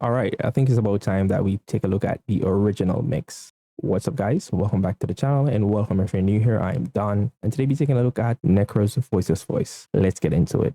All right, I think it's about time that we take a look at the original mix. What's up, guys? Welcome back to the channel, and welcome if you're new here. I am Don, and today we're taking a look at Nekroz Voiceless Voice. Let's get into it.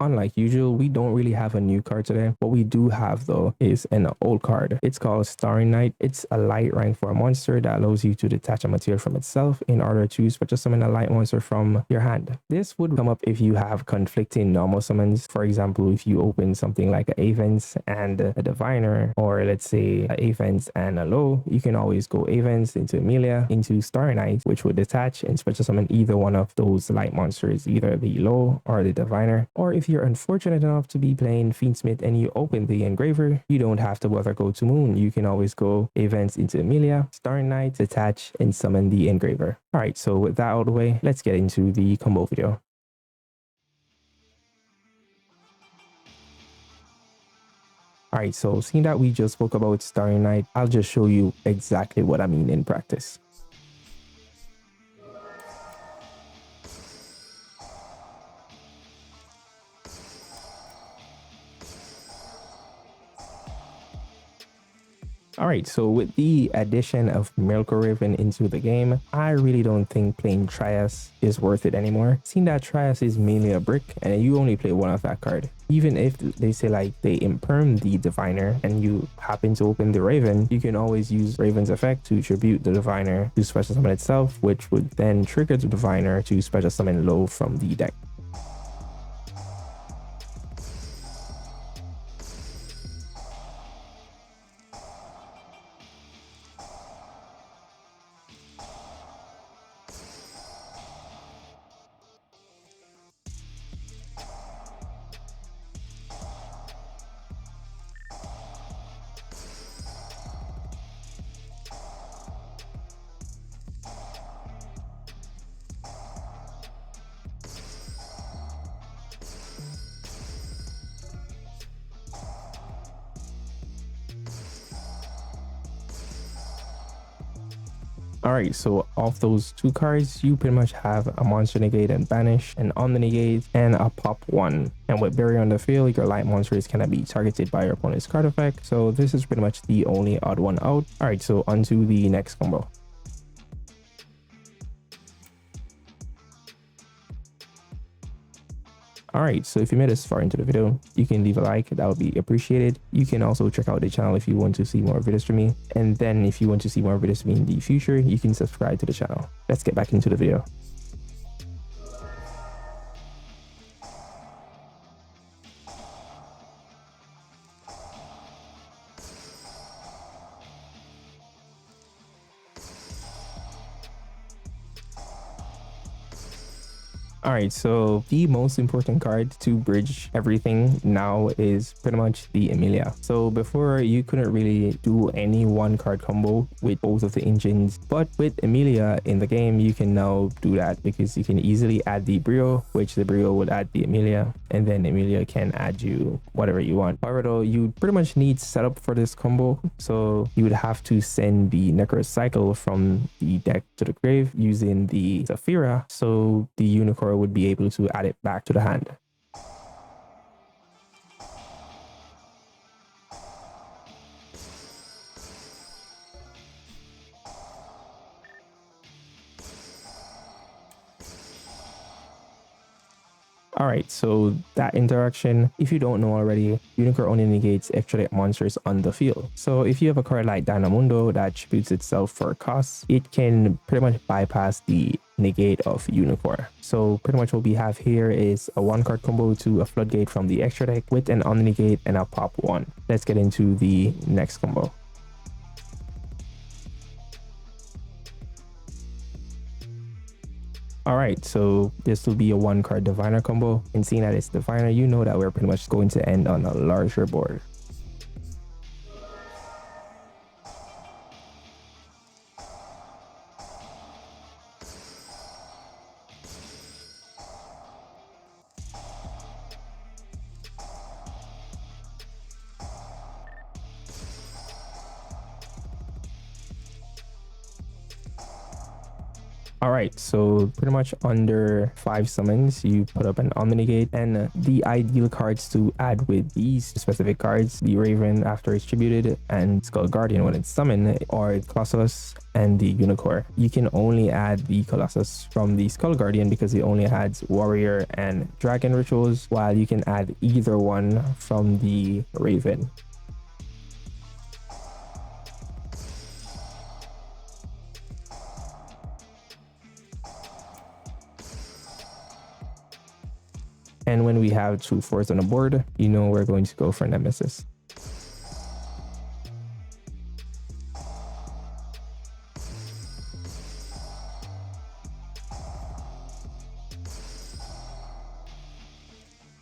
Unlike usual, we don't really have a new card today. What we do have though is an old card. It's called Starry Night. It's a light rank for a monster that allows you to detach a material from itself in order to special summon a light monster from your hand. This would come up if you have conflicting normal summons. For example, if you open something like a Avens and a Diviner, or let's say a Avens and a Low, you can always go Avens into Amelia into Starry Night, which would detach and special summon either one of those light monsters, either the Low or the Diviner. Or if you're unfortunate enough to be playing Fiendsmith and you open the Engraver, you don't have to bother go to Moon. You can always go Events into Amelia, Starry Night, detach, and summon the Engraver. Alright, so with that out of the way, let's get into the combo video. Alright, so seeing that we just spoke about Starry Night, I'll just show you exactly what I mean in practice. Alright, so with the addition of Miracle Raven into the game, I really don't think playing Trias is worth it anymore. Seeing that Trias is mainly a brick and you only play one of that card. Even if they say like they imperm the Diviner and you happen to open the Raven, you can always use Raven's effect to tribute the Diviner to special summon itself, which would then trigger the Diviner to special summon Low from the deck. Alright, so off those two cards, you pretty much have a monster negate and banish, an on the negate, and a pop 1. And with Bury on the field, your light monsters cannot be targeted by your opponent's card effect, so this is pretty much the only odd one out. Alright, so on to the next combo. Alright, so if you made this far into the video, you can leave a like, that would be appreciated. You can also check out the channel if you want to see more videos from me. And then if you want to see more videos from me in the future, you can subscribe to the channel. Let's get back into the video. Alright, so the most important card to bridge everything now is pretty much the Amelia. So before, you couldn't really do any one card combo with both of the engines, but with Amelia in the game, you can now do that because you can easily add the Brio, which the Brio would add the Amelia, and then Amelia can add you whatever you want. However though, you pretty much need setup for this combo, so you would have to send the Nekroz cycle from the deck to the grave using the Zafira, so the Unicorn would be able to add it back to the hand. Alright, so that interaction, if you don't know already, Unicorn only negates extra deck monsters on the field. So if you have a card like Dynamundo that tributes itself for a cost, it can pretty much bypass the negate of Unicorn. So pretty much what we have here is a one card combo to a Floodgate from the extra deck with an on negate and a pop 1. Let's get into the next combo. Alright, so this will be a one card Diviner combo, and seeing that it's Diviner, you know that we're pretty much going to end on a larger board. All right, so pretty much under 5 summons, you put up an Omnigate, and the ideal cards to add with these specific cards, the Raven after it's tributed, and Skull Guardian when it's summoned, or Colossus and the Unicorn. You can only add the Colossus from the Skull Guardian because it only adds Warrior and Dragon rituals, while you can add either one from the Raven. And when we have 2 4s on the board, you know we're going to go for Nemesis.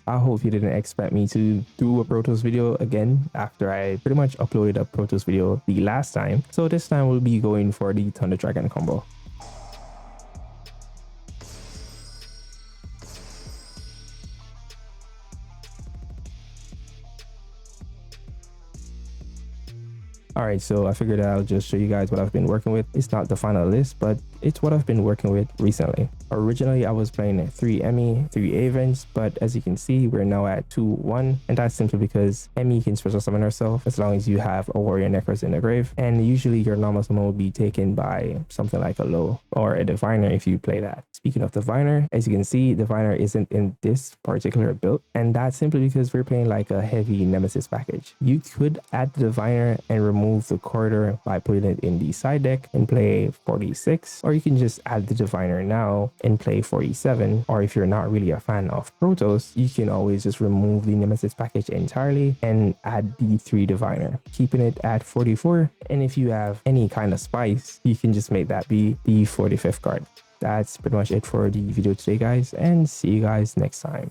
I hope you didn't expect me to do a Protoss video again after I pretty much uploaded a Protoss video the last time. So this time we'll be going for the Thunder Dragon combo. Alright, so I figured I'll just show you guys what I've been working with. It's not the final list, but it's what I've been working with recently. Originally, I was playing 3 Emmy, 3 Avens, but as you can see, we're now at 2-1, and that's simply because Emmy can special summon herself as long as you have a Warrior Nekroz in the grave, and usually your normal summon will be taken by something like a Low or a Diviner if you play that. Speaking of Diviner, as you can see, Diviner isn't in this particular build, and that's simply because we're playing like a heavy Nemesis package. You could add the Diviner and remove the Corridor by putting it in the side deck and play 46, or you can just add the Diviner now and play 47, or if you're not really a fan of Protoss, you can always just remove the Nemesis package entirely and add the 3 Diviner, keeping it at 44, and if you have any kind of spice, you can just make that be the 45th card. That's pretty much it for the video today, guys, and see you guys next time.